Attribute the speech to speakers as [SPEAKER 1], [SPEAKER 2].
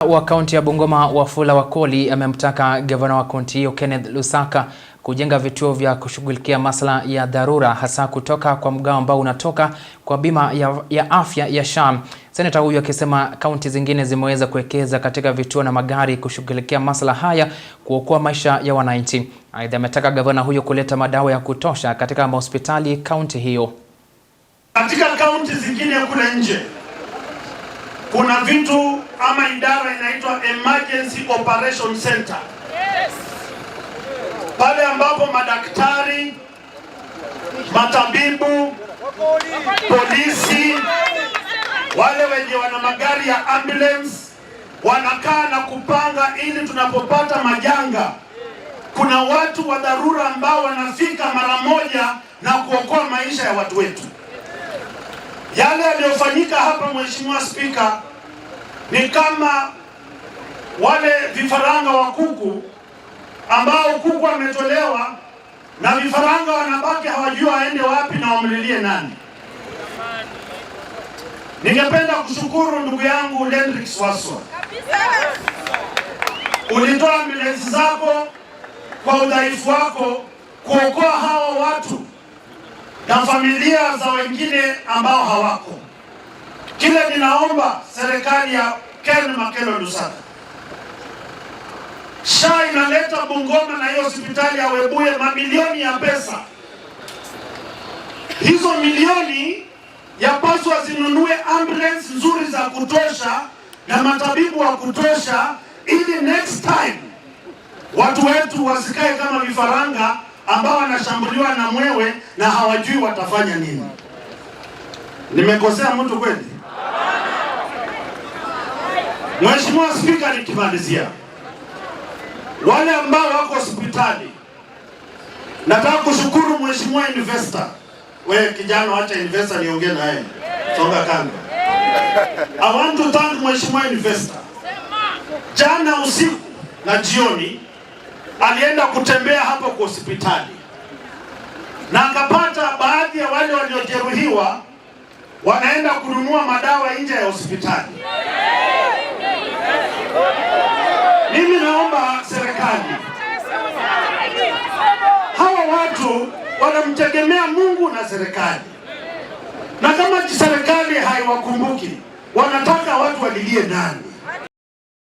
[SPEAKER 1] Wa kaunti ya Bungoma Wafula Wakoli amemtaka gavana wa kaunti hiyo Kenneth Lusaka kujenga vituo vya kushughulikia masuala ya dharura hasa kutoka kwa mgao ambao unatoka kwa bima ya afya ya SHA. Seneta huyu akisema kaunti zingine zimeweza kuwekeza katika vituo na magari kushughulikia masuala haya kuokoa maisha ya wananchi. Aidha, ametaka gavana huyo kuleta madawa ya kutosha katika hospitali kaunti hiyo.
[SPEAKER 2] Katika kaunti zingine kule nje kuna vitu ama idara inaitwa Emergency Operation Center. Yes. Pale ambapo madaktari, matabibu, polisi, wale wenye wana magari ya ambulance wanakaa na kupanga ili tunapopata majanga kuna watu wa dharura ambao wanafika mara moja na kuokoa maisha ya watu wetu. Yale yaliyofanyika hapa, Mheshimiwa Spika, ni kama wale vifaranga wa kuku ambao kuku wametolewa na vifaranga wanabaki hawajua waende wapi na wamlilie nani. Ningependa kushukuru ndugu yangu Lendrix Waswa. Ulitoa ambulance zako kwa udhaifu wako kuokoa hawa watu na familia za wengine ambao hawako. Kile ninaomba serikali ya Ken Makelo Lusaka, SHA inaleta Bungoma na hiyo hospitali ya Webuye mamilioni ya pesa. Hizo milioni yapaswa zinunue ambulance nzuri za kutosha na matabibu wa kutosha, ili next time watu wetu wasikae kama vifaranga ambao wanashambuliwa na mwewe na hawajui watafanya nini. Nimekosea mtu kweli? Mheshimiwa Spika, nikimalizia, wale ambao wako hospitali, nataka kushukuru Mheshimiwa Investor. Wewe kijana, acha Investor niongee na yeye. Songa kando. I want to thank Mheshimiwa Investor. Jana usiku na jioni alienda kutembea hapo kwa hospitali na akapata baadhi ya wale waliojeruhiwa wanaenda kununua madawa nje ya hospitali. Mimi naomba serikali, hawa watu wanamtegemea Mungu na serikali, na kama serikali haiwakumbuki wanataka watu walilie nani?